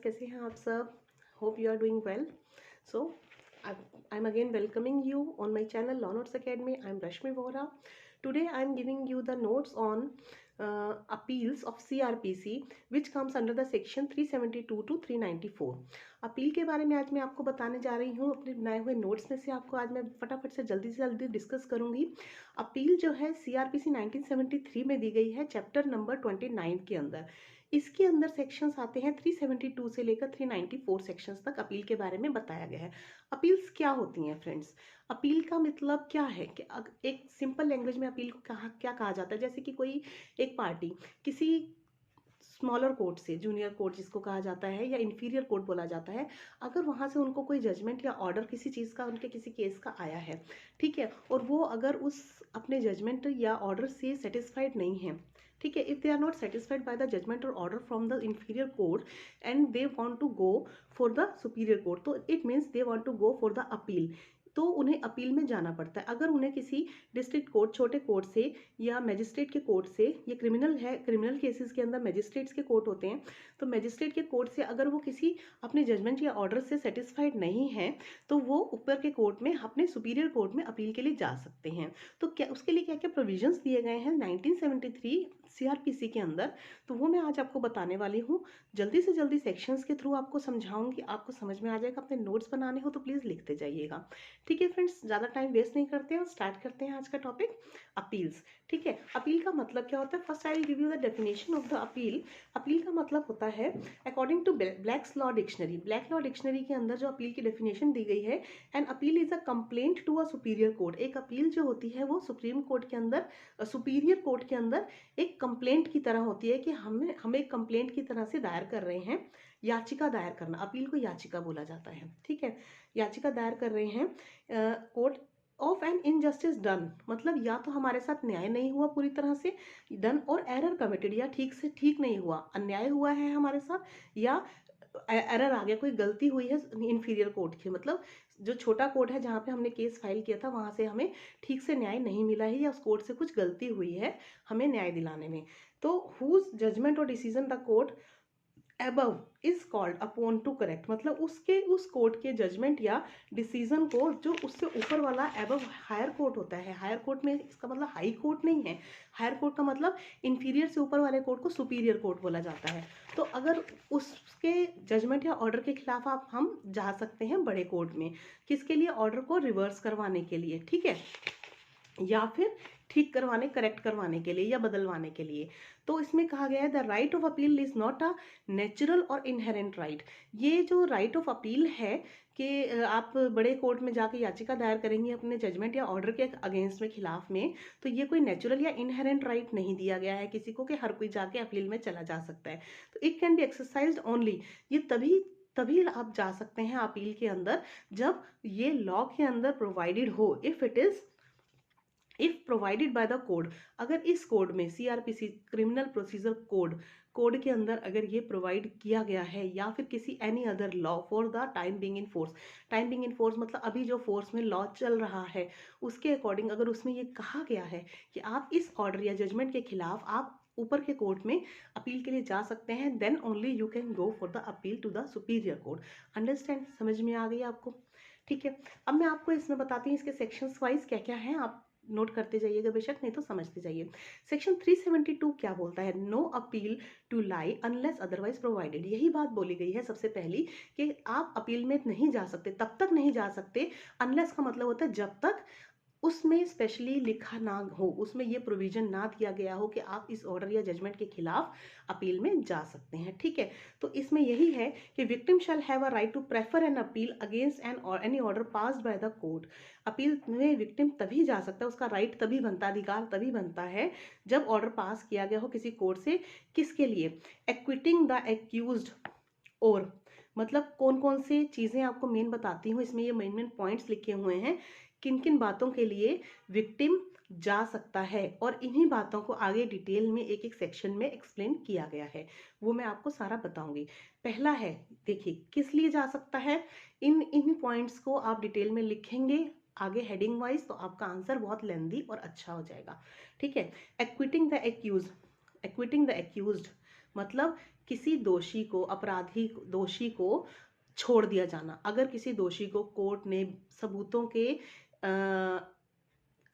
कैसे हैं आप सब? Hope you are doing well. So I'm again welcoming you on my channel Law Notes Academy. I'm Rashmi Vohra. Today I'm giving you the notes on appeals of CRPC which comes under the section 372 to 394. Appeal के बारे में आज मैं आपको बताने जा रही हूँ. अपने बनाए हुए नोट्स में से आपको आज मैं फटाफट से जल्दी डिस्कस करूंगी. अपील जो है CRPC 1973 में दी गई है चैप्टर नंबर 29 के अंदर. इसके अंदर सेक्शंस आते हैं 372 से लेकर 394 सेक्शंस तक अपील के बारे में बताया गया है. अपील्स क्या होती हैं फ्रेंड्स? अपील का मतलब क्या है कि एक सिंपल लैंग्वेज में अपील को क्या कहा जाता है. जैसे कि कोई एक पार्टी किसी स्मॉलर कोर्ट से, जूनियर कोर्ट जिसको कहा जाता है या इंफीरियर कोर्ट बोला जाता है, अगर वहाँ से उनको कोई जजमेंट या ऑर्डर किसी चीज़ का, उनके किसी केस का आया है, ठीक है, और वो अगर उस अपने जजमेंट या ऑर्डर से सेटिस्फाइड नहीं है, ठीक है, if they are not satisfied by the judgment और order from the inferior court and they want to go for the superior court, तो it means they want to go for the appeal. तो उन्हें appeal में जाना पड़ता है. अगर उन्हें किसी डिस्ट्रिक्ट कोर्ट, छोटे कोर्ट से या मैजिस्ट्रेट के कोर्ट से, ये क्रिमिनल है, क्रिमिनल केसेस के अंदर मैजिस्ट्रेट्स के कोर्ट होते हैं, तो मैजिस्ट्रेट के कोर्ट से अगर वो किसी अपने जजमेंट या ऑर्डर से सेटिस्फाइड नहीं है तो वो ऊपर के कोर्ट में, अपने सुपीरियर कोर्ट में अपील के लिए जा सकते हैं. तो क्या उसके लिए क्या क्या प्रोविजंस दिए गए हैं 1973 CRPC के अंदर, तो वो मैं आज आपको बताने वाली हूँ. जल्दी से जल्दी सेक्शंस के थ्रू आपको समझाऊंगी, आपको समझ में आ जाएगा. अपने नोट्स बनाने हो तो प्लीज़ लिखते जाइएगा. ठीक है फ्रेंड्स, ज़्यादा टाइम वेस्ट नहीं करते हैं और स्टार्ट करते हैं आज का टॉपिक अपील्स. ठीक है, अपील का मतलब क्या होता है? First I will give you the definition of the appeal. Appeal का मतलब होता है according to Black's law dictionary. Black law dictionary के अंदर जो अपील की डेफिनेशन दी गई है, an appeal is a complaint to a superior court. एक अपील जो होती है वो सुप्रीम कोर्ट के अंदर, सुपीरियर कोर्ट के अंदर एक कंप्लेंट की तरह होती है कि हम एक कंप्लेंट की तरह से दायर कर रहे हैं. याचिका दायर करना, अपील को याचिका बोला जाता है. ठीक है, याचिका दायर कर रहे हैं court of an injustice done, मतलब या तो हमारे साथ न्याय नहीं हुआ पूरी तरह से, डन और एरर कमिटेड, या ठीक से ठीक नहीं हुआ, अन्याय हुआ है हमारे साथ, या एरर आ गया, कोई गलती हुई है इंफीरियर कोर्ट की, मतलब जो छोटा कोर्ट है जहाँ पे हमने केस फाइल किया था वहाँ से हमें ठीक से न्याय नहीं मिला है, या उस कोर्ट से कुछ गलती हुई है हमें न्याय दिलाने में. तो हुज जजमेंट और decision the court above is called upon to correct, मतलब उसके उस कोर्ट के जजमेंट या डिसीजन को जो उससे ऊपर वाला above हायर कोर्ट होता है. हायर कोर्ट में इसका मतलब हाई कोर्ट नहीं है. हायर कोर्ट का मतलब इंफीरियर से ऊपर वाले कोर्ट को सुपीरियर कोर्ट बोला जाता है. तो अगर उसके जजमेंट या ऑर्डर के खिलाफ हम जा सकते हैं बड़े कोर्ट में, किसके लिए? ऑर्डर को रिवर्स करवाने के लिए, ठीक है, या फिर ठीक करवाने, करेक्ट करवाने के लिए या बदलवाने के लिए. तो इसमें कहा गया है the right of appeal is not a natural और इनहेरेंट राइट. ये जो राइट ऑफ अपील है कि आप बड़े कोर्ट में जाके याचिका दायर करेंगे अपने जजमेंट या ऑर्डर के अगेंस्ट में, खिलाफ में, तो ये कोई नेचुरल या इनहेरेंट राइट नहीं दिया गया है किसी को कि हर कोई जाके अपील में चला जा सकता है. तो it can be exercised only, ये तभी आप जा सकते हैं अपील के अंदर जब ये लॉ के अंदर प्रोवाइडेड हो, if provided by the code. अगर इस कोड में CRPC क्रिमिनल प्रोसीजर कोड के अंदर अगर ये प्रोवाइड किया गया है, या फिर किसी any other law for the time being in force. Time being in force मतलब अभी जो फोर्स में लॉ चल रहा है उसके अकॉर्डिंग अगर उसमें ये कहा गया है कि आप इस ऑर्डर या जजमेंट के खिलाफ आप ऊपर के कोर्ट में अपील के लिए जा सकते हैं, then only you can go for the appeal to the superior court. Understand? समझ में आ गई आपको? ठीक है, अब मैं आपको इसमें बताती हूँ इसके सेक्शंस वाइज क्या क्या है. आप नोट करते जाइएगा बेशक, नहीं तो समझते जाइए. सेक्शन 372 क्या बोलता है? No appeal to lie unless otherwise provided. यही बात बोली गई है सबसे पहली कि आप अपील में नहीं जा सकते, तब तक नहीं जा सकते, अनलेस का मतलब होता है जब तक उसमें स्पेशली लिखा ना हो, उसमें ये प्रोविजन ना दिया गया हो कि आप इस ऑर्डर या जजमेंट के खिलाफ अपील में जा सकते हैं. ठीक है, तो इसमें यही है कि victim shall have a right to prefer an appeal against an और any order passed by the court. Appeal में विक्टिम तभी जा सकता है, उसका राइट तभी बनता है, अधिकार तभी बनता है जब ऑर्डर पास किया गया हो किसी कोर्ट से. किसके लिए? एक्विटिंग द एक्यूज्ड. और मतलब कौन कौन से चीज़ें आपको मेन बताती हूँ, इसमें ये मेन पॉइंट्स लिखे हुए हैं किन किन बातों के लिए विक्टिम जा सकता है, और इन्हीं बातों को आगे डिटेल में एक एक सेक्शन में एक्सप्लेन किया गया है, वो मैं आपको सारा बताऊंगी. पहला है, देखिए किस लिए जा सकता है, इन पॉइंट्स को आप डिटेल में लिखेंगे आगे हेडिंग वाइज, तो आपका आंसर बहुत लेंदी और अच्छा हो जाएगा. ठीक है, एक्विटिंग द एक्यूज्ड मतलब किसी दोषी को, अपराधी दोषी को छोड़ दिया जाना। अगर किसी दोषी को कोर्ट ने सबूतों के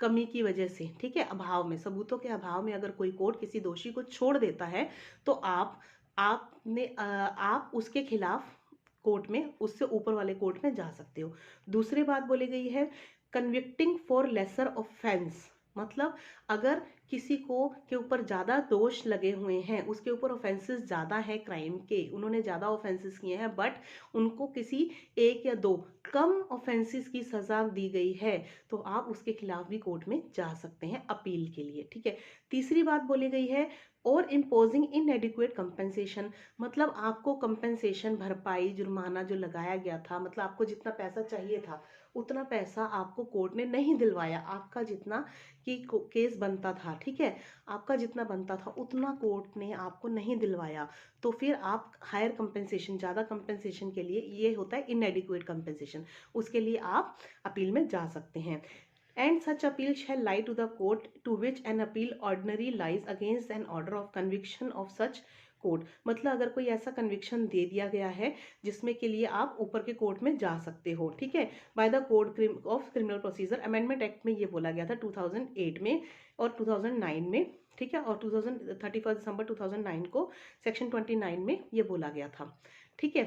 कमी की वजह से, ठीक है, अभाव में, सबूतों के अभाव में अगर कोई कोर्ट किसी दोषी को छोड़ देता है तो आप उसके खिलाफ कोर्ट में, उससे ऊपर वाले कोर्ट में जा सकते हो। दूसरी बात बोली गई है कन्विक्टिंग फॉर लेसर ऑफेंस, मतलब अगर किसी को के ऊपर ज़्यादा दोष लगे हुए हैं, उसके ऊपर ऑफेंसेस ज़्यादा है क्राइम के, उन्होंने ज़्यादा ऑफेंसेस किए हैं, बट उनको किसी एक या दो कम ऑफेंसेस की सज़ा दी गई है, तो आप उसके खिलाफ भी कोर्ट में जा सकते हैं अपील के लिए, ठीक है। तीसरी बात बोली गई है और इम्पोजिंग इनएडिक्वेट कंपेंसेशन, मतलब आपको कंपेंसेशन, भरपाई, जुर्माना जो लगाया गया था, मतलब आपको जितना पैसा चाहिए था उतना पैसा आपको कोर्ट ने नहीं दिलवाया, आपका जितना कि केस बनता था, ठीक है, आपका जितना बनता था उतना कोर्ट ने आपको नहीं दिलवाया, तो फिर आप हायर कंपेंसेशन, ज़्यादा कंपेंसेशन के लिए, ये होता है इनएडिक्वेट कंपेंसेशन, उसके लिए आप अपील में जा सकते हैं। And such appeal shall lie to the court to which an appeal ordinary lies against an order of conviction of such court, मतलब अगर कोई ऐसा कन्विक्शन दे दिया गया है जिसमें के लिए आप ऊपर के कोर्ट में जा सकते हो, ठीक है, by the code of criminal procedure amendment act में ये बोला गया था 2008 में और 2009 में, ठीक है, और 31 दिसंबर 2009 को सेक्शन 29 में ये बोला गया था, ठीक है।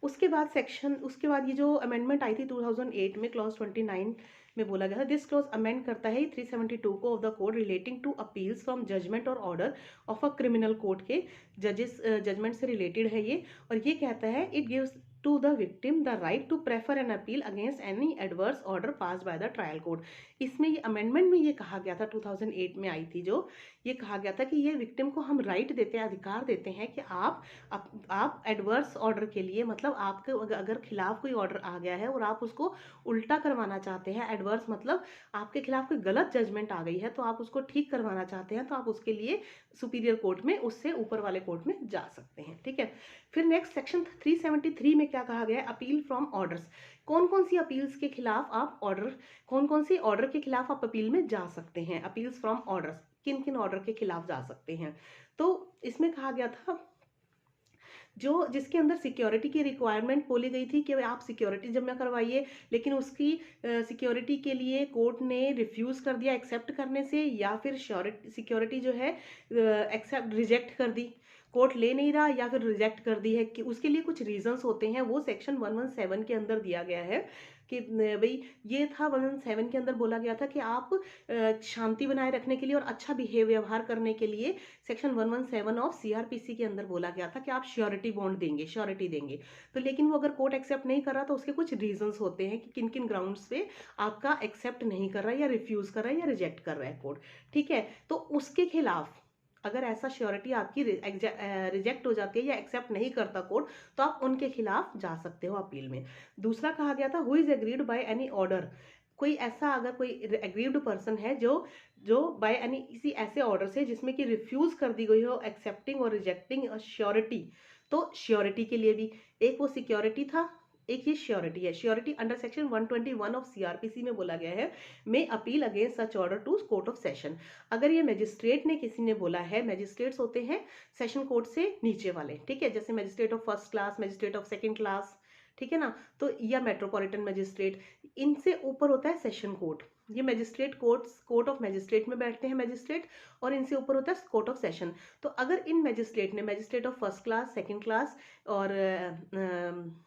उसके बाद ये जो अमेंडमेंट आई थी 2008 में, क्लॉज 29 में बोला गया था, दिस क्लॉज अमेंड करता है 372 को of the code relating to appeals from judgment और order of a criminal court के जजमेंट से रिलेटेड है ये, और ये कहता है it gives to the victim the right to prefer an appeal against any adverse order pass by the trial court. इसमें ये अमेंडमेट में ये कहा गया था, 2008 में आई थी जो, ये कहा गया था कि ये विक्टिम को हम राइट देते हैं, अधिकार देते हैं कि आप एडवर्स ऑर्डर के लिए, मतलब आपके अगर खिलाफ कोई ऑर्डर आ गया है और आप उसको उल्टा करवाना चाहते हैं, एडवर्स मतलब आपके खिलाफ कोई गलत जजमेंट आ गई है तो आप उसको ठीक करवाना चाहते हैं, तो आप उसके लिए सुपीरियर कोर्ट में, उससे ऊपर वाले कोर्ट में जा सकते हैं, ठीक है। फिर नेक्स्ट सेक्शन 373 में क्या कहा गया है, अपील फ्रॉम ऑर्डर्स, कौन कौन सी अपील्स के खिलाफ आप कौन कौन सी ऑर्डर के खिलाफ आप अपील में जा सकते हैं, अपील्स फ्रॉम ऑर्डर्स, किन किन ऑर्डर के खिलाफ जा सकते हैं। तो इसमें कहा गया था जिसके अंदर सिक्योरिटी की रिक्वायरमेंट बोली गई थी कि आप सिक्योरिटी जमा करवाइए, लेकिन उसकी सिक्योरिटी के लिए कोर्ट ने रिफ्यूज़ कर दिया एक्सेप्ट करने से, या फिर सिक्योरिटी जो है एक्सेप्ट रिजेक्ट कर दी, कोर्ट ले नहीं रहा या फिर रिजेक्ट कर दी है, कि उसके लिए कुछ रीजंस होते हैं, वो सेक्शन 117 के अंदर दिया गया है कि भाई ये था 117 के अंदर बोला गया था कि आप शांति बनाए रखने के लिए और अच्छा व्यवहार करने के लिए सेक्शन 117 ऑफ सीआरपीसी के अंदर बोला गया था कि आप श्योरिटी बॉन्ड देंगे, श्योरिटी देंगे, तो लेकिन वो अगर कोर्ट एक्सेप्ट नहीं कर रहा तो उसके कुछ रीजंस होते हैं कि किन किन ग्राउंड्स पे आपका एक्सेप्ट नहीं कर रहा है या रिफ्यूज कर रहा है या रिजेक्ट कर रहा है कोर्ट, ठीक है। तो उसके खिलाफ अगर ऐसा श्योरिटी आपकी रिजेक्ट हो जाती है या एक्सेप्ट नहीं करता कोर्ट, तो आप उनके खिलाफ जा सकते हो अपील में। दूसरा कहा गया था who is agreed by any order, कोई ऐसा अगर कोई एग्रीव्ड पर्सन है जो बाय एनी किसी ऐसे ऑर्डर से जिसमें कि रिफ्यूज कर दी गई हो एक्सेप्टिंग और रिजेक्टिंग श्योरिटी, तो श्योरिटी के लिए भी एक वो सिक्योरिटी था, एक ये श्योरिटी है। Surety under section 121 of CrPC में बोला गया है में appeal against such order to court of session, अगर ये मैजिस्ट्रेट ने किसी ने बोला है, मैजिस्ट्रेट्स होते हैं सेशन कोर्ट से नीचे वाले, ठीक है, जैसे magistrate of first class, magistrate of second class, ठीक है ना, तो या मेट्रोपॉलिटन मैजिस्ट्रेट, इनसे ऊपर होता है सेशन कोर्ट, ये मैजिस्ट्रेट कोर्ट ऑफ मैजिस्ट्रेट में बैठते हैं मैजिस्ट्रेट, और इनसे ऊपर होता है कोर्ट ऑफ सेशन। तो अगर इन मैजिस्ट्रेट ने, magistrate of first class, second class और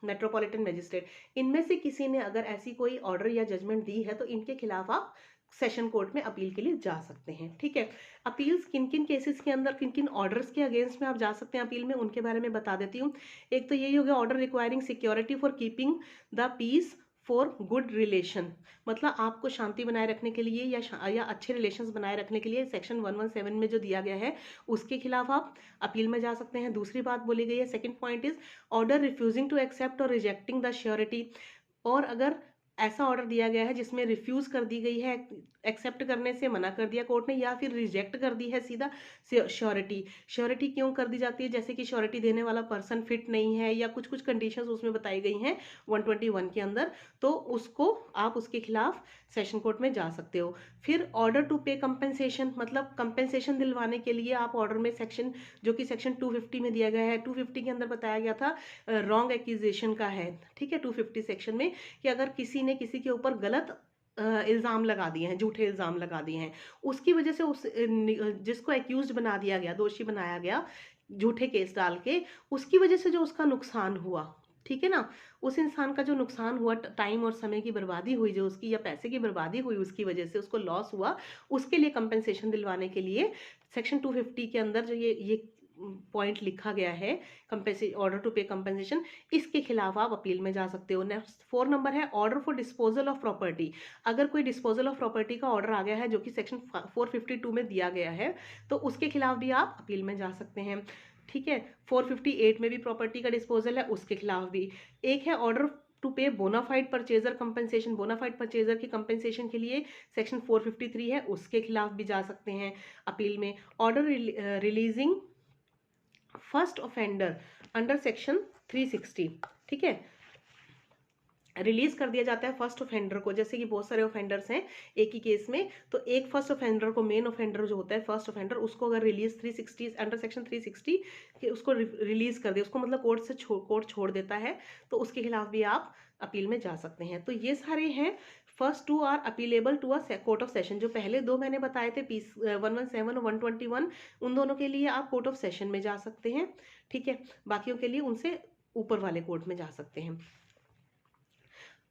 मेट्रोपॉलिटन मैजिस्ट्रेट, इनमें से किसी ने अगर ऐसी कोई ऑर्डर या जजमेंट दी है तो इनके खिलाफ आप सेशन कोर्ट में अपील के लिए जा सकते हैं, ठीक है। अपील्स किन किन केसेस के अंदर, किन किन ऑर्डर्स के अगेंस्ट में आप जा सकते हैं अपील में, उनके बारे में बता देती हूँ। एक तो यही हो गया order requiring security for keeping the peace for good relation, मतलब आपको शांति बनाए रखने के लिए या अच्छे रिलेशंस बनाए रखने के लिए सेक्शन 117 में जो दिया गया है उसके खिलाफ आप अपील में जा सकते हैं। दूसरी बात बोली गई है, second point is order refusing to accept और रिजेक्टिंग द श्योरिटी, और अगर ऐसा ऑर्डर दिया गया है जिसमें रिफ्यूज कर दी गई है एक्सेप्ट करने से मना कर दिया कोर्ट ने, या फिर रिजेक्ट कर दी है सीधा श्योरिटी। श्योरिटी क्यों कर दी जाती है? जैसे कि श्योरिटी देने वाला पर्सन फिट नहीं है या कुछ कुछ कंडीशंस उसमें बताई गई हैं 121 के अंदर, तो उसको आप उसके खिलाफ सेशन कोर्ट में जा सकते हो। फिर ऑर्डर टू पे कंपेंसेशन, मतलब कंपेंसेशन दिलवाने के लिए आप ऑर्डर में सेक्शन, जो कि सेक्शन 250 में दिया गया है, 250 के अंदर बताया गया था रॉन्ग एक्यूजेशन का है, ठीक है, 250 सेक्शन में, कि अगर किसी ने किसी के ऊपर गलत इल्ज़ाम लगा दिए हैं, झूठे इल्ज़ाम लगा दिए हैं, उसकी वजह से उस जिसको एक्यूज बना दिया गया, दोषी बनाया गया झूठे केस डाल के, उसकी वजह से जो उसका नुकसान हुआ, ठीक है ना, उस इंसान का जो नुकसान हुआ, टाइम और समय की बर्बादी हुई जो उसकी, या पैसे की बर्बादी हुई उसकी वजह से उसको लॉस हुआ, उसके लिए कंपेंसेशन दिलवाने के लिए सेक्शन 250 के अंदर जो ये पॉइंट लिखा गया है, कंपेंसे ऑर्डर टू पे कंपेंसेशन, इसके खिलाफ आप अपील में जा सकते हो। नेक्स्ट 4 नंबर है order for disposal of property. अगर कोई डिस्पोजल ऑफ प्रॉपर्टी का ऑर्डर आ गया है जो कि सेक्शन 452 में दिया गया है, तो उसके खिलाफ भी आप अपील में जा सकते हैं, ठीक है। 458 में भी प्रॉपर्टी का डिस्पोजल है, उसके खिलाफ भी। एक है order to pay bona fide purchaser compensation. Bona fide purchaser की कंपेंसेशन के लिए सेक्शन 453 है, उसके खिलाफ भी जा सकते हैं अपील में। Order releasing first offender under section 360, ठीक है, रिलीज कर दिया जाता है फर्स्ट ऑफेंडर को। जैसे कि बहुत सारे ऑफेंडर्स हैं एक ही केस में, तो एक फर्स्ट ऑफेंडर को, मेन ऑफेंडर जो होता है फर्स्ट ऑफेंडर, उसको अगर रिलीज 360 अंडर सेक्शन 360 कि उसको रिलीज कर दे, उसको मतलब कोर्ट छोड़ देता है, तो उसके खिलाफ भी आप अपील में जा सकते हैं। तो ये सारे हैं। First 2 are appealable to a court of session. जो पहले 2 मैंने बताए थे, पीस 117 और 121, उन दोनों के लिए आप कोर्ट ऑफ सेशन में जा सकते हैं, ठीक है। बाकियों के लिए उनसे ऊपर वाले कोर्ट में जा सकते हैं।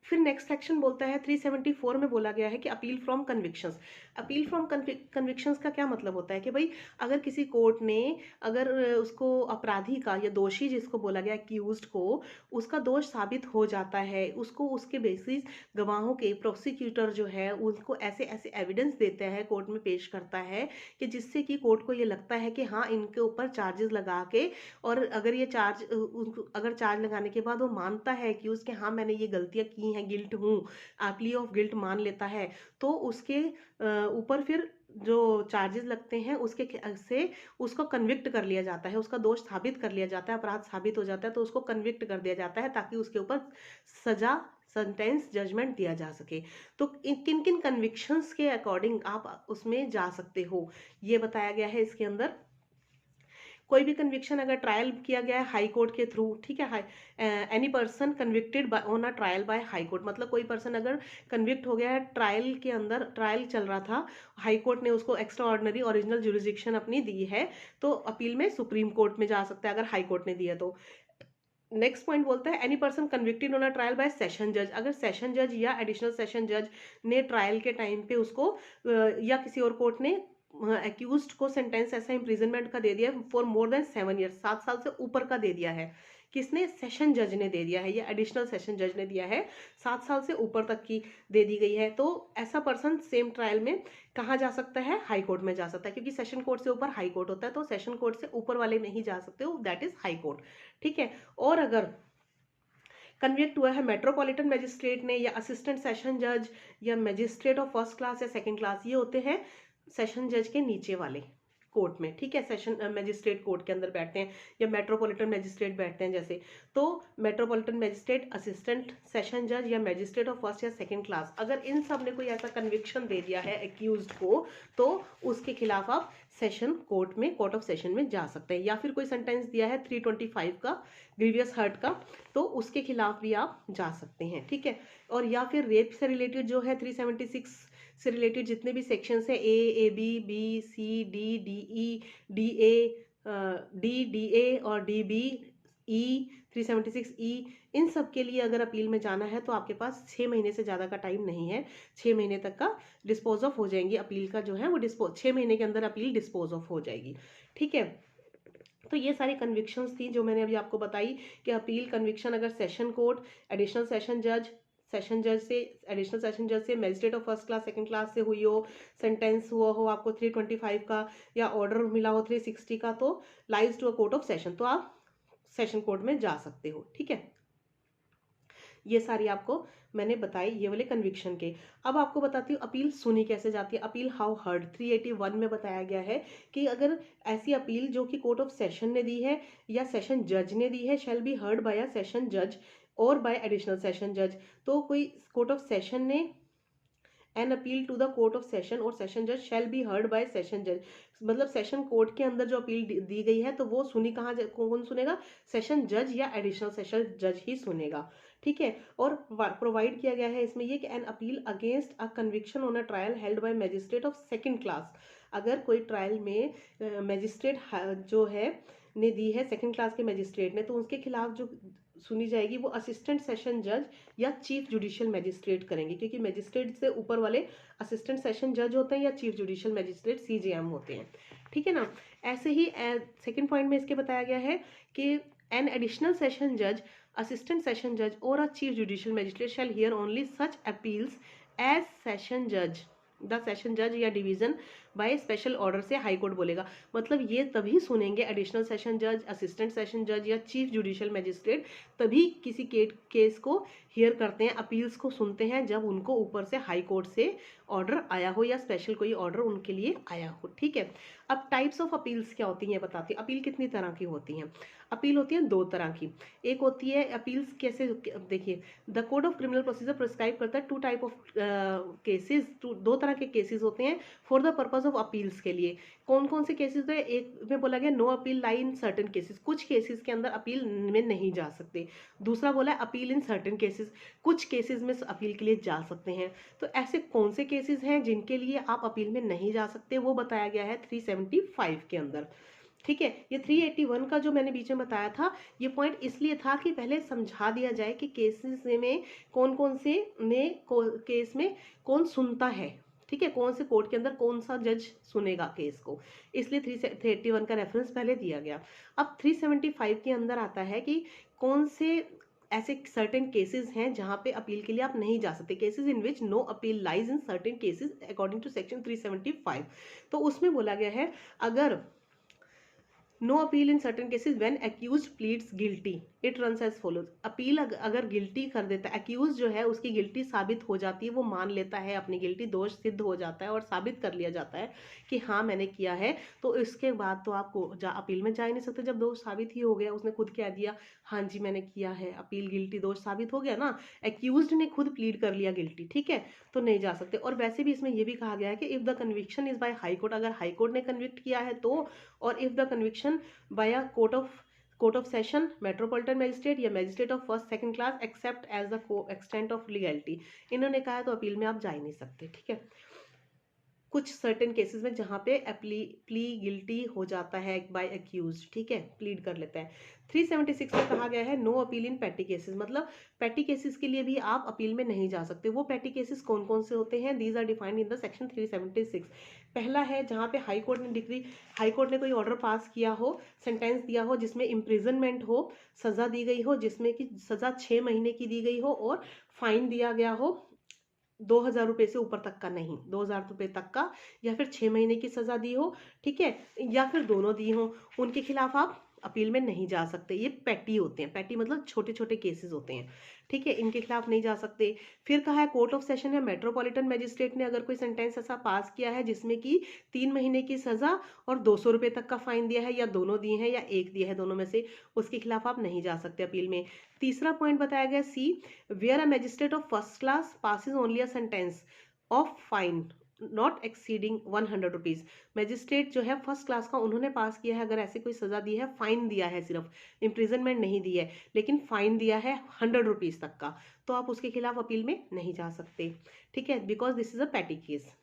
फिर नेक्स्ट सेक्शन बोलता है 374 में बोला गया है कि appeal from convictions. Appeal from convictions का क्या मतलब होता है कि भाई अगर किसी कोर्ट ने अगर उसको अपराधी का या दोषी जिसको बोला गया एक्यूज्ड को उसका दोष साबित हो जाता है, उसको उसके बेसिस गवाहों के प्रोसिक्यूटर जो है उनको ऐसे ऐसे एविडेंस देता है, कोर्ट में पेश करता है कि जिससे कि कोर्ट को ये लगता है कि हाँ इनके ऊपर चार्जेस लगा के, और अगर ये अगर चार्ज लगाने के बाद वो मानता है कि उसके हाँ मैंने ये गलतियां की हैं, गिल्ट हूँ, प्ली ऑफ गिल्ट मान लेता है, तो उसके ऊपर फिर जो चार्जेस लगते हैं उसके से उसको कन्विक्ट कर लिया जाता है, उसका दोष साबित कर लिया जाता है, अपराध साबित हो जाता है, तो उसको कन्विक्ट कर दिया जाता है ताकि उसके ऊपर सजा, सेंटेंस, जजमेंट दिया जा सके। तो किन किन कन्विक्शंस के अकॉर्डिंग आप उसमें जा सकते हो ये बताया गया है इसके अंदर। कोई भी कन्विक्शन अगर ट्रायल किया गया है हाई कोर्ट के थ्रू, ठीक है, any person convicted on a trial by high court, मतलब कोई पर्सन अगर कन्विक्ट हो गया है ट्रायल के अंदर, ट्रायल चल रहा था, हाई कोर्ट ने उसको एक्स्ट्रा ऑर्डिनरी ओरिजिनल जुरिसडिक्शन अपनी दी है, तो अपील में सुप्रीम कोर्ट में जा सकता है अगर हाई कोर्ट ने दिया तो। नेक्स्ट पॉइंट बोलता है any person convicted on a trial by session जज। अगर सेशन जज या एडिशनल सेशन जज ने ट्रायल के टाइम पे उसको या किसी और कोर्ट ने एक्यूज्ड को सेंटेंस ऐसा इम्प्रिजनमेंट का दे दिया फॉर मोर देन 7 ईयर्स, 7 साल से ऊपर का दे दिया है, किसने? सेशन जज ने दे दिया है या एडिशनल सेशन जज ने दिया है, 7 साल से ऊपर तक की दे दी गई है, तो ऐसा पर्सन सेम ट्रायल में कहाँ जा सकता है? हाई कोर्ट में जा सकता है, क्योंकि सेशन कोर्ट से ऊपर हाई कोर्ट होता है, तो सेशन कोर्ट से ऊपर वाले में ही जा सकते हो, दैट इज हाई कोर्ट, ठीक है। और अगर कन्विक्ट हुआ है मेट्रोपॉलिटन मैजिस्ट्रेट ने या असिस्टेंट सेशन जज या मैजिस्ट्रेट ऑफ फर्स्ट क्लास या सेकंड क्लास, ये होते हैं सेशन जज के नीचे वाले कोर्ट में, ठीक है, सेशन मैजिस्ट्रेट कोर्ट के अंदर बैठते हैं या मेट्रोपॉलिटन मैजिस्ट्रेट बैठते हैं जैसे, तो मेट्रोपॉलिटन मैजिस्ट्रेट, असिस्टेंट सेशन जज या मैजिस्ट्रेट ऑफ फर्स्ट या सेकंड क्लास, अगर इन सब ने कोई ऐसा कन्विक्शन दे दिया है एक्यूज्ड को, तो उसके खिलाफ आप सेशन कोर्ट में, कोर्ट ऑफ सेशन में जा सकते हैं। या फिर कोई सेंटेंस दिया है 325 का, ग्रीवियस हर्ट का, तो उसके खिलाफ भी आप जा सकते हैं, ठीक है। और या फिर रेप से रिलेटेड जो है 376 से रिलेटेड जितने भी सेक्शंस है, A B, B C, D, D E, D A, D A और डी बी, ई, 376 ई, इन सब के लिए अगर अपील में जाना है तो आपके पास 6 महीने से ज़्यादा का टाइम नहीं है, 6 महीने तक का डिस्पोज ऑफ हो जाएंगी अपील का जो है वो 6 महीने के अंदर अपील डिस्पोज ऑफ हो जाएगी, ठीक है। तो ये सारी कन्विक्शंस थी जो मैंने अभी आपको बताई कि अपील कन्विक्शन अगर सेशन कोर्ट, एडिशनल सेशन जज, सेशन जज से, एडिशनल सेशन जज से, magistrate of first class second class से हुई हो, सेंटेंस हुआ हो आपको 325 का या ऑर्डर मिला हो 360 का, तो lies to a court of session, तो आप सेशन कोर्ट में जा सकते हो, ठीक है। ये सारी आपको मैंने बताई ये वाले कन्विक्शन के। अब आपको बताती हूँ अपील सुनी कैसे जाती है। अपील हाउ हर्ड 381 में बताया गया है कि अगर ऐसी अपील जो कि कोर्ट ऑफ सेशन ने दी है या सेशन जज ने दी है shall be heard by a session जज और बाय एडिशनल सेशन जज। तो कोई कोर्ट ऑफ सेशन ने an appeal to the court of session और सेशन जज shall be heard by session जज, मतलब सेशन कोर्ट के अंदर जो अपील दी गई है तो वो सुनी कहाँ, कौन सुनेगा, सेशन जज या एडिशनल सेशन जज ही सुनेगा। ठीक है। और प्रोवाइड किया गया है इसमें ये कि N appeal against a conviction on a trial held by magistrate of second class, अगर कोई ट्रायल में मैजिस्ट्रेट जो है ने दी है सेकंड क्लास के मैजिस्ट्रेट ने, तो उसके खिलाफ जो सुनी जाएगी वो असिस्टेंट सेशन जज या चीफ जुडिशियल मैजिस्ट्रेट करेंगे, क्योंकि मैजिस्ट्रेट से ऊपर वाले असिस्टेंट सेशन जज होते हैं या चीफ जुडिशियल मैजिस्ट्रेट सीजेएम होते हैं। ठीक है ना। ऐसे ही सेकंड पॉइंट में इसके बताया गया है कि एन एडिशनल सेशन जज, असिस्टेंट सेशन जज और a chief judicial magistrate shell here only such appeals as session जज द सेशन जज या डिवीजन बाय स्पेशल ऑर्डर से हाई कोर्ट बोलेगा। मतलब ये तभी सुनेंगे एडिशनल सेशन जज, असिस्टेंट सेशन जज या चीफ जुडिशियल मैजिस्ट्रेट तभी किसी केस को हियर करते हैं, अपील्स को सुनते हैं जब उनको ऊपर से हाई कोर्ट से ऑर्डर आया हो या स्पेशल कोई ऑर्डर उनके लिए आया हो। ठीक है। अब टाइप्स ऑफ अपील्स क्या होती हैं बताती हूँ। अपील कितनी तरह की होती हैं। अपील होती है दो तरह की। एक होती है अपील्स कैसे, देखिए the code of criminal procedure prescribe करता है टू टाइप ऑफ केसेस, दो तरह के केसेस होते हैं for the purpose of appeals के लिए। कौन कौन से केसेस है, एक में बोला गया no appeal lie in certain cases, कुछ केसेस के अंदर अपील में नहीं जा सकते। दूसरा बोला है अपील इन सर्टेन केसेस, कुछ केसेस में अपील के लिए जा सकते हैं। तो ऐसे कौन से केसेस हैं जिनके लिए आप अपील में नहीं जा सकते, वो बताया गया है 375 के अंदर। ठीक है। ये 381 का जो मैंने बीच में बताया था ये पॉइंट इसलिए था कि पहले समझा दिया जाए कि केसेस में कौन कौन से केस में कौन सुनता है। ठीक है। कौन से कोर्ट के अंदर कौन सा जज सुनेगा केस को, इसलिए 381 का रेफरेंस पहले दिया गया। अब 375 के अंदर आता है कि कौन से ऐसे सर्टेन केसेस हैं जहां पे अपील के लिए आप नहीं जा सकते, cases in which no appeal lies in certain cases according to section 375। तो उसमें बोला गया है अगर no appeal in certain cases when accused pleads guilty it runs as follows. Appeal अगर गिल्टी कर देता है, अक्यूज जो है उसकी गिल्टी साबित हो जाती है, वो मान लेता है अपनी गिल्टी, दोष सिद्ध हो जाता है और साबित कर लिया जाता है कि हाँ मैंने किया है, तो इसके बाद तो आप अपील में जा ही नहीं सकते। जब दोष साबित ही हो गया, उसने खुद कह दिया हाँ जी मैंने किया है, अपील गिल्टी दोष साबित हो गया ना, अक्यूज्ड ने खुद प्लीड कर लिया गिल्टी, ठीक है, तो नहीं जा सकते। और वैसे भी इसमें यह भी कहा गया है कि if the conviction is by high court, अगर हाई कोर्ट ने कन्विक्ट किया है तो, और if the conviction by a court of session, metropolitan magistrate या magistrate of first second class except as the extent of legality, इन्होंने कहा है तो अपील में आप जा ही नहीं सकते। ठीक है। कुछ सर्टेन केसेस में जहां पे प्ली गिल्टी हो जाता है बाय अक्यूज, ठीक है, प्लीड कर लेता है। 376 में कहा गया है no appeal in petty cases, मतलब पैटी केसेस के लिए भी आप अपील में नहीं जा सकते। वो पैटी केसेस कौन कौन से होते हैं, these are defined in the section 376। पहला है जहां पे हाई कोर्ट ने कोई ऑर्डर पास किया हो, सेंटेंस दिया हो जिसमें इम्प्रिजनमेंट हो, सजा दी गई हो जिसमें कि सजा 6 महीने की दी गई हो और फाइन दिया गया हो 2000 रुपये से ऊपर तक का नहीं, 2000 रुपये तक का, या फिर 6 महीने की सजा दी हो, ठीक है, या फिर दोनों दी हो, उनके खिलाफ आप अपील में नहीं जा सकते। ये पैटी होते हैं, पैटी मतलब छोटे छोटे केसेस होते हैं, ठीक है, इनके खिलाफ नहीं जा सकते। फिर कहा है कोर्ट ऑफ सेशन या मेट्रोपॉलिटन मैजिस्ट्रेट ने अगर कोई सेंटेंस ऐसा पास किया है जिसमें कि 3 महीने की सजा और 200 रुपये तक का फाइन दिया है, या दोनों दिए हैं या एक दिया है, दोनों में से, उसके खिलाफ आप नहीं जा सकते अपील में। तीसरा पॉइंट बताया गया C, where a magistrate of first class passes only a sentence of fine not exceeding 100 rupees. Magistrate जो है फर्स्ट क्लास का, उन्होंने पास किया है, अगर ऐसी कोई सजा दी है, फाइन दिया है, सिर्फ इम्प्रिजनमेंट नहीं दी है, लेकिन फाइन दिया है 100 रुपीज तक का, तो आप उसके खिलाफ अपील में नहीं जा सकते। ठीक है, because this is a petty case.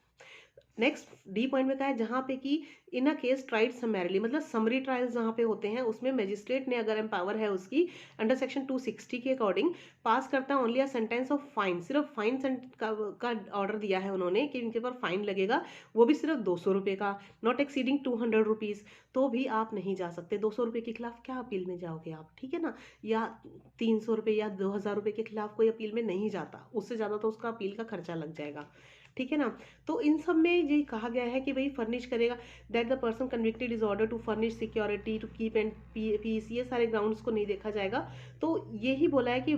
Next D point में कहा है जहां पे कि in a case tried summarily, मतलब समरी ट्रायल्स जहां पे होते हैं उसमें मैजिस्ट्रेट ने अगर एम्पावर है उसकी अंडर सेक्शन 260 के अकॉर्डिंग पास करता है only a sentence of fine, सिर्फ फाइन का ऑर्डर दिया है उन्होंने कि इनके पर फाइन लगेगा, वो भी सिर्फ 200 रुपये का, नॉट एक्सीडिंग 200 रुपीज, तो भी आप नहीं जा सकते। 200 रुपये के खिलाफ क्या अपील में जाओगे आप, ठीक है ना, या 300 रुपये या 2000 रुपये के खिलाफ कोई अपील में नहीं जाता, उससे ज़्यादा तो उसका अपील का खर्चा लग जाएगा, ठीक है ना। तो इन सब में ये कहा गया है कि भाई फर्निश करेगा, that the person convicted is order to furnish security to keep and peace, ये सारे ग्राउंड्स को नहीं देखा जाएगा। तो ये ही बोला है कि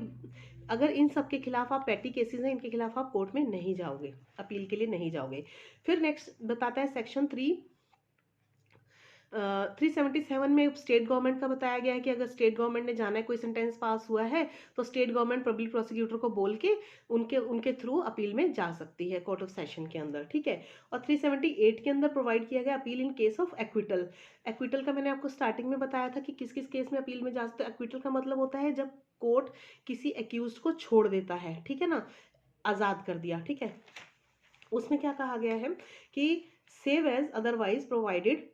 अगर इन सब के खिलाफ आप पेटी केसेस हैं, इनके खिलाफ आप कोर्ट में नहीं जाओगे, अपील के लिए नहीं जाओगे। फिर नेक्स्ट बताता है सेक्शन 377 में स्टेट गवर्नमेंट का बताया गया है कि अगर स्टेट गवर्नमेंट ने जाना है, कोई सेंटेंस पास हुआ है, तो स्टेट गवर्नमेंट पब्लिक प्रोसिक्यूटर को बोल के उनके थ्रू अपील में जा सकती है कोर्ट ऑफ सेशन के अंदर, ठीक है। और 378 के अंदर प्रोवाइड किया गया appeal in case of acquittal. Acquittal का मैंने आपको स्टार्टिंग में बताया था कि किस किस केस में अपील में जा सकते हैं। एक्विटल का मतलब होता है जब कोर्ट किसी एक्यूज को छोड़ देता है, ठीक है ना, आज़ाद कर दिया, ठीक है। उसमें क्या कहा गया है कि save as otherwise provided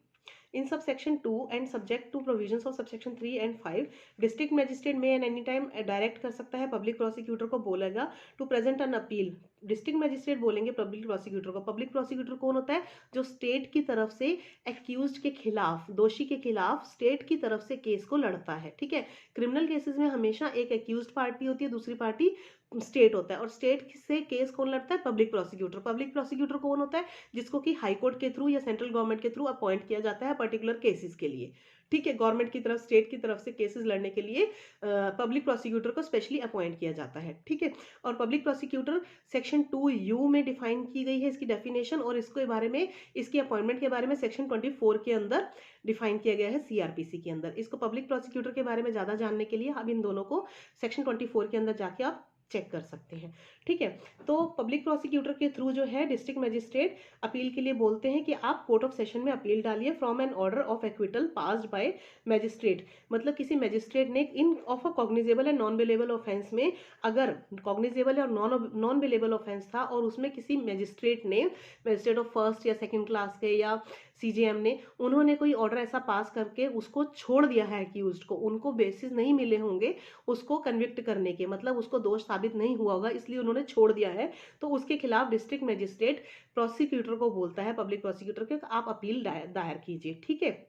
in subsection 2 and subject to provisions of subsection 3 and 5 district magistrate may and any time direct कर सकता है, पब्लिक प्रोसिक्यूटर को बोलेगा to present an appeal. District magistrate बोलेंगे पब्लिक प्रोसिक्यूटर को। पब्लिक प्रोसिक्यूटर कौन होता है? जो स्टेट की तरफ से एक्यूज्ड के खिलाफ, दोषी के खिलाफ स्टेट की तरफ से केस को लड़ता है, ठीक है। क्रिमिनल केसेस में हमेशा एक एक्यूज्ड पार्टी होती है, दूसरी पार्टी स्टेट होता है, और स्टेट से केस कौन लड़ता है? Public prosecutor. पब्लिक प्रोसिक्यूटर कौन होता है? जिसको कि हाई कोर्ट के थ्रू या सेंट्रल गवर्नमेंट के थ्रू अपॉइंट किया जाता है पर्टिकुलर केसेस के लिए, ठीक है। गवर्नमेंट की तरफ, स्टेट की तरफ से केसेस लड़ने के लिए पब्लिक प्रोसिक्यूटर को स्पेशली अपॉइंट किया जाता है, ठीक है। और पब्लिक प्रोसिक्यूटर सेक्शन 2U में डिफाइन की गई है इसकी डेफिनेशन, और इसके बारे में, इसकी अपॉइंटमेंट के बारे में सेक्शन 24 के अंदर डिफाइन किया गया है CRPC के अंदर। इसको पब्लिक प्रोसिक्यूटर के बारे में ज़्यादा जानने के लिए अब इन दोनों को सेक्शन 24 के अंदर जाके आप चेक कर सकते हैं, ठीक है। तो पब्लिक प्रोसिक्यूटर के थ्रू जो है डिस्ट्रिक्ट मजिस्ट्रेट अपील के लिए बोलते हैं कि आप कोर्ट ऑफ सेशन में अपील डालिए from an order of acquittal passed by magistrate. मतलब किसी मैजिस्ट्रेट ने in of a cognizable and non bailable offence में, अगर कॉग्निजेबल और नॉन बिलेबल ऑफेंस था और उसमें किसी मैजिस्ट्रेट ने, मैजिस्ट्रेट ऑफ फर्स्ट या सेकेंड क्लास के या CJM ने, उन्होंने कोई ऑर्डर ऐसा पास करके उसको छोड़ दिया है एक्यूज्ड को, उनको बेसिस नहीं मिले होंगे उसको कन्विक्ट करने के, मतलब उसको दोष साबित नहीं हुआ होगा इसलिए उन्होंने छोड़ दिया है, तो उसके खिलाफ डिस्ट्रिक्ट मजिस्ट्रेट प्रोसिक्यूटर को बोलता है, पब्लिक प्रोसिक्यूटर के, आप अपील दायर कीजिए, ठीक है।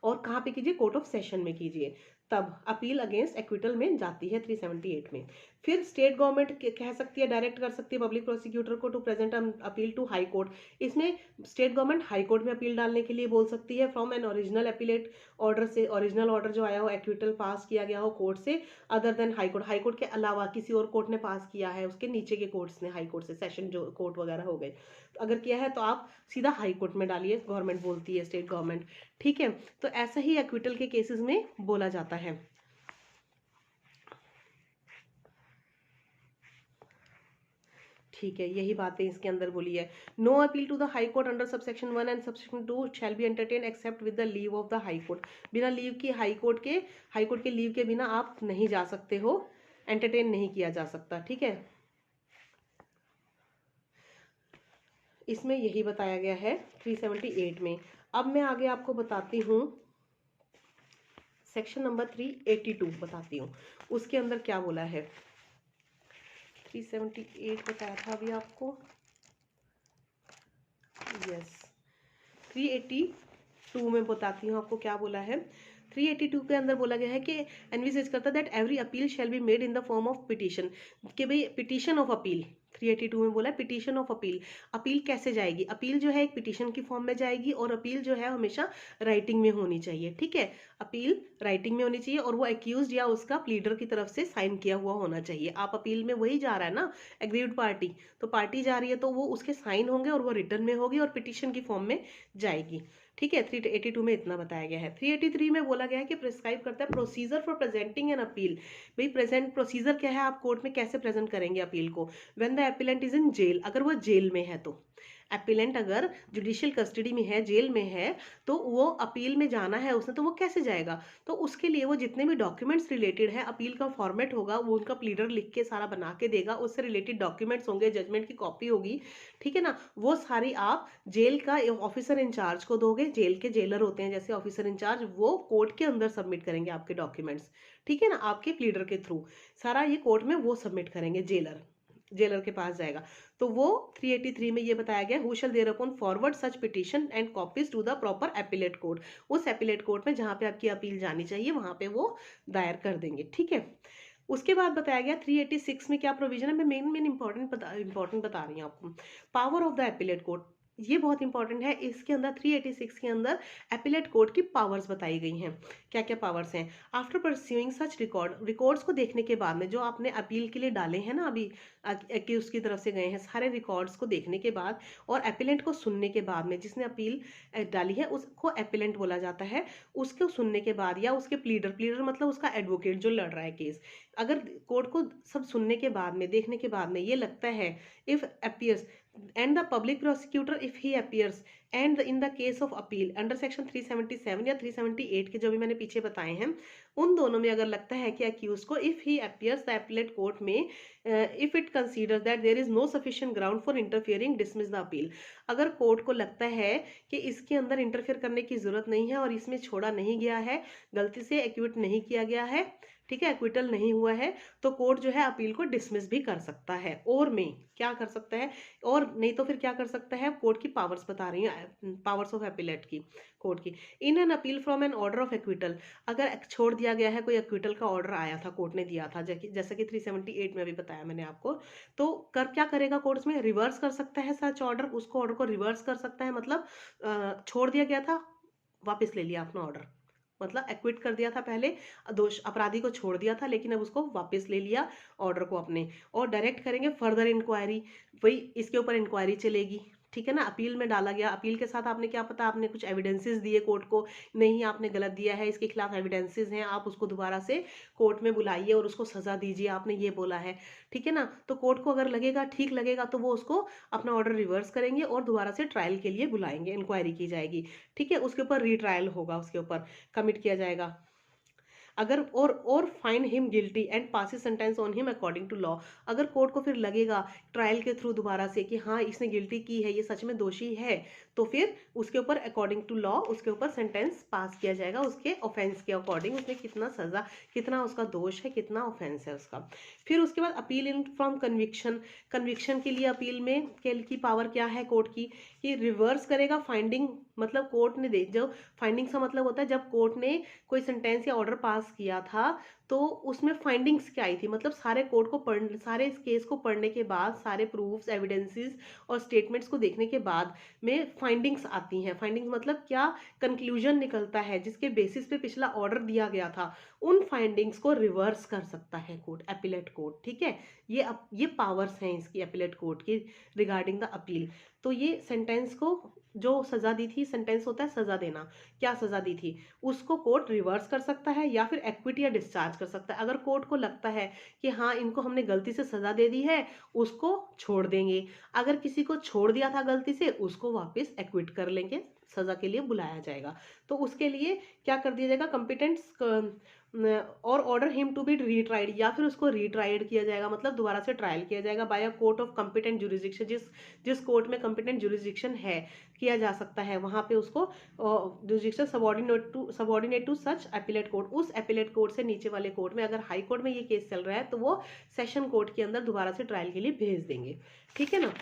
और कहाँ पे कीजिए? कोर्ट ऑफ सेशन में कीजिए, तब अपील अगेंस्ट एक्विटल में जाती है 378 में। फिर स्टेट गवर्नमेंट कह सकती है, डायरेक्ट कर सकती है पब्लिक प्रोसिक्यूटर को to present appeal to high court. इसमें स्टेट गवर्नमेंट हाई कोर्ट में अपील डालने के लिए बोल सकती है from an original appellate order से, ओरिजिनल ऑर्डर जो आया हो, एक्विटल पास किया गया हो कोर्ट से, other than high court, high court के अलावा किसी और कोर्ट ने पास किया है, उसके नीचे के कोर्ट्स ने, हाई कोर्ट से, सेशन जो कोर्ट वगैरह हो गए, अगर किया है तो आप सीधा हाई कोर्ट में डालिए, गवर्नमेंट बोलती है, स्टेट गवर्नमेंट, ठीक है। तो ऐसा ही एक्विटल के केसेस में बोला जाता है। ठीक है, यही बातें इसके अंदर बोली है। No appeal to the high court under subsection 1 and subsection 2 shall be entertain except with the leave of the high court. बिना लीव की हाई कोर्ट के लीव के बिना आप नहीं जा सकते हो, एंटरटेन नहीं किया जा सकता, ठीक है। इसमें यही बताया गया है 378 में। अब मैं आगे आपको बताती हूँ सेक्शन नंबर 382 बताती हूँ, उसके अंदर क्या बोला है। 378 बताया था अभी आपको, यस 382 में बताती हूँ आपको क्या बोला है। 382 के अंदर बोला गया है कि एनविसेज करता that every appeal shall be made in the form of petition, कि भाई पिटीशन ऑफ अपील। 382 में बोला पिटीशन ऑफ अपील। अपील कैसे जाएगी? अपील जो है एक पिटीशन की फॉर्म में जाएगी, और अपील जो है हमेशा राइटिंग में होनी चाहिए, ठीक है। अपील राइटिंग में होनी चाहिए, और वो एक्यूज्ड या उसका प्लीडर की तरफ से साइन किया हुआ होना चाहिए। आप अपील में वही जा रहा है ना, एग्रीव्ड पार्टी, तो पार्टी जा रही है तो वो उसके साइन होंगे और वो रिटर्न में होगी और पिटीशन की फॉर्म में जाएगी, ठीक है। 382 में इतना बताया गया है। 383 में बोला गया है कि प्रिस्क्राइब करता है procedure for presenting an appeal. भाई प्रेजेंट प्रोसीजर क्या है, आप कोर्ट में कैसे प्रेजेंट करेंगे अपील को। When the appellant is in jail, अगर वो जेल में है तो, एपिलेंट अगर जुडिशियल कस्टडी में है, जेल में है, तो वो अपील में जाना है उसने, तो वो कैसे जाएगा? तो उसके लिए वो जितने भी डॉक्यूमेंट्स रिलेटेड है, अपील का फॉर्मेट होगा, वो उनका प्लीडर लिख के सारा बना के देगा, उससे रिलेटेड डॉक्यूमेंट्स होंगे, जजमेंट की कॉपी होगी, ठीक है ना। वो सारी आप जेल का ऑफिसर इंचार्ज को दोगे, जेल के जेलर होते हैं जैसे ऑफिसर इंचार्ज, वो कोर्ट के अंदर सबमिट करेंगे आपके डॉक्यूमेंट्स, ठीक है ना, आपके प्लीडर के थ्रू सारा ये कोर्ट में वो सबमिट करेंगे, जेलर के पास जाएगा। तो वो 383 में ये बताया गया, who shall thereupon forward such petition and copies to the proper appellate court. उस एपिलेट कोर्ट में जहां पे आपकी अपील जानी चाहिए वहां पे वो दायर कर देंगे, ठीक है। उसके बाद बताया गया 386 में क्या प्रोविजन है, मैं मेन इंपॉर्टेंट बता रही हूँ आपको। Power of the appellate court, ये बहुत इंपॉर्टेंट है, इसके अंदर 386 के अंदर एपिलेट कोर्ट की पावर्स बताई गई हैं। क्या क्या पावर्स हैं? आफ्टर परस्यूइंग सच रिकॉर्ड्स को देखने के बाद में, जो आपने अपील के लिए डाले हैं ना अभी, एक्यूज की तरफ से गए हैं, सारे रिकॉर्ड्स को देखने के बाद और एपिलेंट को सुनने के बाद में, जिसने अपील डाली है उसको एपिलेंट बोला जाता है, उसको सुनने के बाद या उसके प्लीडर मतलब उसका एडवोकेट जो लड़ रहा है केस, अगर कोर्ट को सब सुनने के बाद में, देखने के बाद में ये लगता है, if appears and the public prosecutor if he appears and in the case of appeal under section 377 या 378 के जो भी मैंने पीछे बताए हैं, उन दोनों में अगर लगता है कि accused को if he appears the appellate court में if it considers that there is no sufficient ground for interfering dismiss the appeal, अगर कोर्ट को लगता है कि इसके अंदर इंटरफेयर करने की जरूरत नहीं है और इसमें छोड़ा नहीं गया है, गलती से एक्यूट नहीं किया गया है, ठीक है, एक्विटल नहीं हुआ है, तो कोर्ट जो है अपील को डिसमिस भी कर सकता है। और में क्या कर सकता है, और नहीं तो फिर क्या कर सकता है, कोर्ट की पावर्स बता रही हैं, पावर्स ऑफ एपिलेट की, कोर्ट की। In an appeal from an order of acquittal, अगर छोड़ दिया गया है, कोई एक्विटल का ऑर्डर आया था, कोर्ट ने दिया था, जैसा कि 378 में अभी बताया मैंने आपको, तो क्या करेगा कोर्ट में, रिवर्स कर सकता है सच ऑर्डर, उसको ऑर्डर को रिवर्स कर सकता है, मतलब छोड़ दिया गया था, वापस ले लिया अपना ऑर्डर, मतलब एक्विट कर दिया था पहले, दोष अपराधी को छोड़ दिया था, लेकिन अब उसको वापस ले लिया ऑर्डर को अपने, और डायरेक्ट करेंगे फर्दर इंक्वायरी, वही इसके ऊपर इंक्वायरी चलेगी, ठीक है ना। अपील में डाला गया, अपील के साथ आपने क्या पता, आपने कुछ एविडेंसेस दिए कोर्ट को, नहीं आपने गलत दिया है, इसके खिलाफ एविडेंसेस हैं, आप उसको दोबारा से कोर्ट में बुलाइए और उसको सजा दीजिए, आपने ये बोला है, ठीक है ना। तो कोर्ट को अगर लगेगा, ठीक लगेगा, तो वो उसको अपना ऑर्डर रिवर्स करेंगे और दोबारा से ट्रायल के लिए बुलाएंगे, इंक्वायरी की जाएगी, ठीक है, उसके ऊपर रीट्रायल होगा, उसके ऊपर कमिट किया जाएगा। अगर or find him guilty and passes sentence on him according to law, अगर कोर्ट को फिर लगेगा ट्रायल के थ्रू दोबारा से कि हाँ इसने गिल्टी की है, ये सच में दोषी है, तो फिर उसके ऊपर अकॉर्डिंग टू लॉ उसके ऊपर सेंटेंस पास किया जाएगा, उसके ऑफेंस के अकॉर्डिंग, उसने कितना सजा, कितना उसका दोष है, कितना ऑफेंस है उसका। फिर उसके बाद appeal in from conviction, conviction के लिए अपील में की पावर क्या है कोर्ट की, कि रिवर्स करेगा फाइंडिंग, मतलब कोर्ट ने दे, जो फाइंडिंग्स का मतलब होता है जब कोर्ट ने कोई सेंटेंस या ऑर्डर पास किया था, तो उसमें फाइंडिंग्स क्या आई थी, मतलब सारे कोर्ट को पढ़, सारे इस केस को पढ़ने के बाद, सारे प्रूफ्स, एविडेंसेस और स्टेटमेंट्स को देखने के बाद में फाइंडिंग्स आती हैं। फाइंडिंग्स मतलब क्या, कंक्लूजन निकलता है जिसके बेसिस पे पिछला ऑर्डर दिया गया था, उन फाइंडिंग्स को रिवर्स कर सकता है कोर्ट, एपिलेट कोर्ट, ठीक है। ये पावर्स हैं इसकी एपिलेट कोर्ट की रिगार्डिंग द अपील। तो ये सेंटेंस को जो सजा दी थी, सेंटेंस होता है सजा देना, क्या सजा दी थी उसको कोर्ट रिवर्स कर सकता है या फिर एक्विट या डिस्चार्ज कर सकता है। अगर कोर्ट को लगता है कि हाँ इनको हमने गलती से सजा दे दी है, उसको छोड़ देंगे, अगर किसी को छोड़ दिया था गलती से, उसको वापस एक्विट कर लेंगे, सजा के लिए बुलाया जाएगा। तो उसके लिए क्या कर दिया जाएगा, कॉम्पिटेंस और ऑर्डर हिम टू बी रीट्राइड, या फिर उसको रीट्राइड किया जाएगा, मतलब दोबारा से ट्रायल किया जाएगा by a court of competent jurisdiction, जिस कोर्ट में कॉम्पिटेंट जुरिसडिक्शन है, किया जा सकता है वहां पे उसको jurisdiction subordinate to such appellate court, उस एपिलेट कोर्ट से नीचे वाले कोर्ट में, अगर हाई कोर्ट में ये केस चल रहा है तो वो सेशन कोर्ट के अंदर दोबारा से ट्रायल के लिए भेज देंगे, ठीक है ना।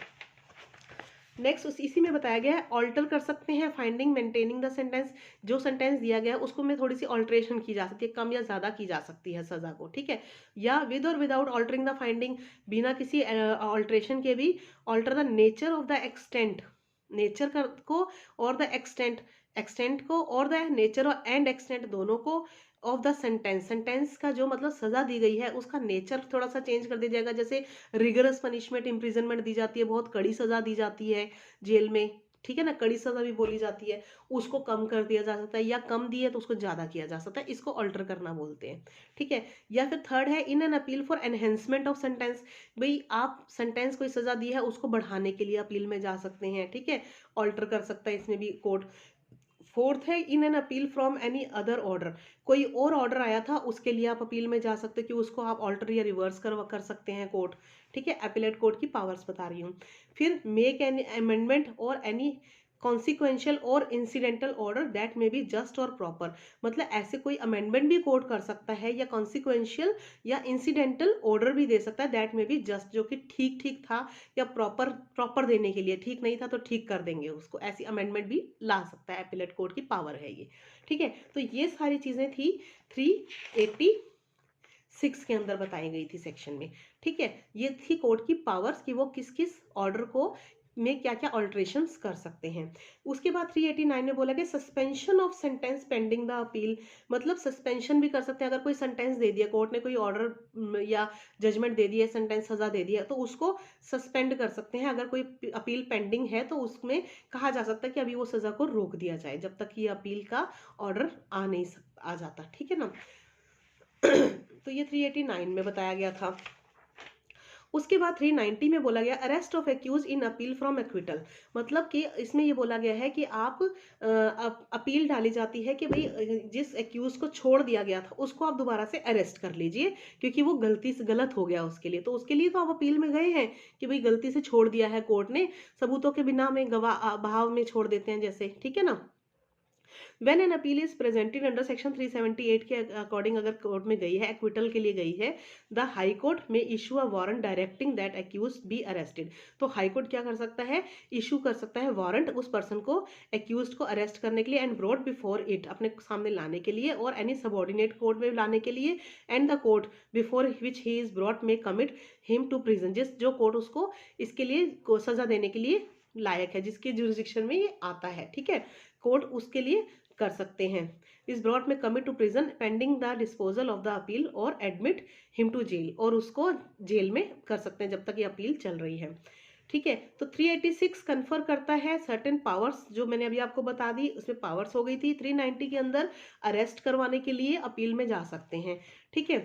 नेक्स्ट इसी में बताया गया है, ऑल्टर कर सकते हैं फाइंडिंग मेंटेनिंग द सेंटेंस, जो सेंटेंस दिया गया है उसको में थोड़ी सी ऑल्ट्रेशन की जा सकती है, कम या ज्यादा की जा सकती है सजा को, ठीक है। या विद और विदाउट ऑल्टरिंग द फाइंडिंग, बिना किसी ऑल्ट्रेशन के भी, alter the nature of the extent, nature को और द एक्सटेंट को और द नेचर एंड एक्सटेंट दोनों को, ऑफ द सेंटेंस, सेंटेंस का जो मतलब सजा दी गई है उसका नेचर थोड़ा सा चेंज कर दिया जाएगा, जैसे रिगरस पनिशमेंट, इम्प्रिजनमेंट दी जाती है, बहुत कड़ी सजा दी जाती है जेल में, ठीक है ना, कड़ी सजा भी बोली जाती है, उसको कम कर दिया जा सकता है, या कम दी है तो उसको ज्यादा किया जा सकता है, इसको अल्टर करना बोलते हैं, ठीक है। या फिर थर्ड है इन an appeal for enhancement of sentence, भाई आप सेंटेंस कोई सजा दी है उसको बढ़ाने के लिए अपील में जा सकते हैं, ठीक है, अल्टर कर सकता है इसमें भी कोर्ट। फोर्थ है इन an appeal from any other order, कोई और ऑर्डर आया था उसके लिए आप अपील में जा सकते हो कि उसको आप ऑल्टर या रिवर्स कर सकते हैं कोर्ट, ठीक है, अपीलेट कोर्ट की पावर्स बता रही हूँ। फिर मेक एनी अमेंडमेंट और एनी कॉन्सिक्वेंशियल और incidental order that may be just और प्रॉपर, मतलब ऐसे कोई अमेंडमेंट भी कोर्ट कर सकता है, या कॉन्सिक्वेंशियल या इंसिडेंटल ऑर्डर भी दे सकता है, दैट मे बी जस्ट, जो कि ठीक ठीक था, या प्रॉपर देने के लिए, ठीक नहीं था तो ठीक कर देंगे उसको, ऐसी अमेंडमेंट भी ला सकता है, एपिलेट कोर्ट की पावर है ये, ठीक है। तो ये सारी चीजें थी 386 के अंदर बताई गई थी सेक्शन में, ठीक है। ये थी कोर्ट की पावर्स कि वो किस किस ऑर्डर को में क्या क्या ऑल्ट्रेशंस कर सकते हैं। उसके बाद 389 में बोला गया suspension of sentence pending the appeal, मतलब सस्पेंशन भी कर सकते हैं। अगर कोई सेंटेंस दे दिया कोर्ट ने, कोई ऑर्डर या जजमेंट दे दिया, सेंटेंस सजा दे दिया, तो उसको सस्पेंड कर सकते हैं। अगर कोई अपील पेंडिंग है तो उसमें कहा जा सकता है कि अभी वो सजा को रोक दिया जाए जब तक ये अपील का ऑर्डर आ जाता, ठीक है ना। तो ये 389 में बताया गया था। उसके बाद 390 में बोला गया arrest of accused in appeal from acquittal, मतलब कि इसमें ये बोला गया है कि आप अपील डाली जाती है कि भाई जिस एक्यूज को छोड़ दिया गया था उसको आप दोबारा से अरेस्ट कर लीजिए, क्योंकि वो गलती से गलत हो गया उसके लिए। तो उसके लिए तो आप अपील में गए हैं कि भाई गलती से छोड़ दिया है कोर्ट ने, सबूतों के बिना में गवाह भाव में छोड़ देते हैं जैसे, ठीक है ना। When an appeal is presented under section 378 के अकॉर्डिंग अगर कोर्ट में गई है, एक्विटल के लिए गई है, द हाई कोर्ट में issue a warrant directing that accused be arrested. तो हाई कोर्ट क्या कर सकता है, इशू कर सकता है वारंट उस पर्सन को, एक्यूज्ड को अरेस्ट करने के लिए, एंड ब्रॉट बिफोर इट, अपने सामने लाने के लिए, और एनी सबऑर्डिनेट कोर्ट में लाने के लिए, and the court before which he is brought में कमिट हिम टू प्रिजन, जिस जो कोर्ट उसको इसके लिए सजा देने के लिए लायक है, जिसके जुरिस्डिक्शन में ये आता है, ठीक है, कोर्ट उसके लिए कर सकते हैं। इस ब्रॉट में commit to prison pending the disposal of the appeal or admit him to jail, और उसको जेल में कर सकते हैं जब तक ये अपील चल रही है, ठीक है। तो 386 कन्फर करता है सर्टेन पावर्स, जो मैंने अभी आपको बता दी उसमें पावर्स हो गई थी। 390 के अंदर अरेस्ट करवाने के लिए अपील में जा सकते हैं, ठीक है।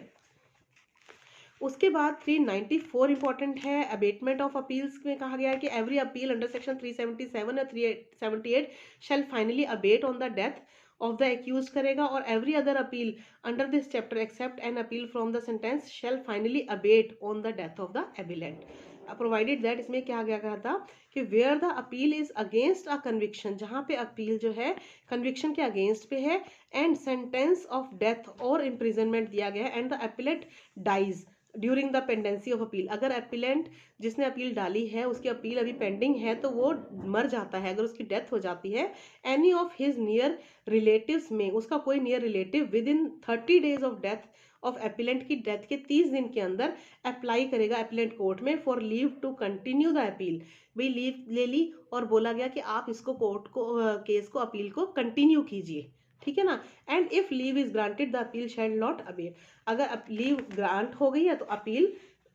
उसके बाद 394 इंपॉर्टेंट है, अबेटमेंट ऑफ अपील्स में कहा गया है कि एवरी अपील अंडर सेक्शन 377 और 378 shall finally abate on the death of the accused करेगा, और every other appeal under this chapter except an appeal from the sentence shall finally abate on the death of the appellant, provided that, इसमें क्या क्या कहा था कि where the appeal is against a conviction, जहां पे अपील जो है कन्विक्शन के अगेंस्ट पे है, and sentence of death or imprisonment दिया गया है, and the appellate dies during the pendency of appeal, अगर अपीलेंट जिसने अपील डाली है उसकी अपील अभी पेंडिंग है तो वो मर जाता है, अगर उसकी डेथ हो जाती है, any of his near relatives में, उसका कोई near relative within 30 days of death of appellant की डेथ के 30 दिन के अंदर अप्लाई करेगा अपीलेंट कोर्ट में for leave to continue the appeal, भाई लीव ले ली और बोला गया कि आप इसको कोर्ट को केस को अपील को कंटिन्यू कीजिए, ठीक है ना। And if leave is granted the appeal shall not abate, अगर लीव ग्रांट हो गई है तो अपील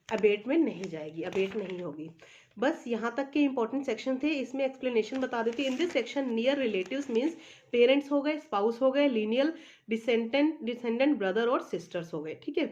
अबेट में नहीं जाएगी, अबेट नहीं होगी। बस यहाँ तक के इंपॉर्टेंट सेक्शन थे, इसमें एक्सप्लेनेशन बता देती। In this section near relatives means parents हो गए, स्पाउस हो गए, लीनियल डिसेंडेंट ब्रदर और सिस्टर्स हो गए, ठीक है।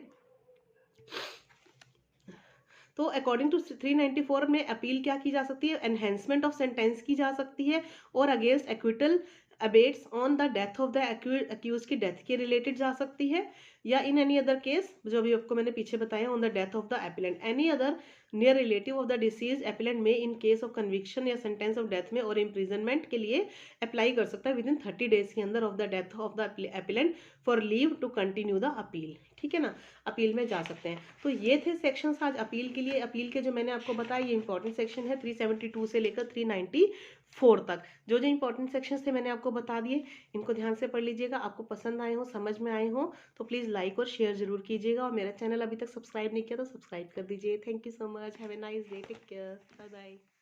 तो अकॉर्डिंग टू 394 में अपील क्या की जा सकती है, एनहेंसमेंट ऑफ सेंटेंस की जा सकती है, और against acquittal abates on the death of the accused की डेथ के रिलेटेड जा सकती है, या इन एनी अदर केस जो भी आपको मैंने पीछे बताया on the death of the appellant, any other near relative of the disease appellant में इन केस ऑफ कन्विक्शन या सेंटेंस ऑफ डेथ में और इम्प्रिजनमेंट के लिए अप्लाई कर सकता है विद इन 30 डेज के अंदर of the death of the appellant for leave to continue the appeal, ठीक है ना, अपील में जा सकते हैं। तो ये थे सेक्शंस आज अपील के लिए, अपील के जो मैंने आपको बताया ये इंपॉर्टेंट सेक्शन है 372 से लेकर 394 तक, जो इंपॉर्टेंट सेक्शंस थे मैंने आपको बता दिए, इनको ध्यान से पढ़ लीजिएगा। आपको पसंद आए हो, समझ में आए हो तो प्लीज़ लाइक और शेयर जरूर कीजिएगा, और मेरा चैनल अभी तक सब्सक्राइब नहीं किया तो सब्सक्राइब कर दीजिए। Thank you so much, have a nice day, take care, bye bye.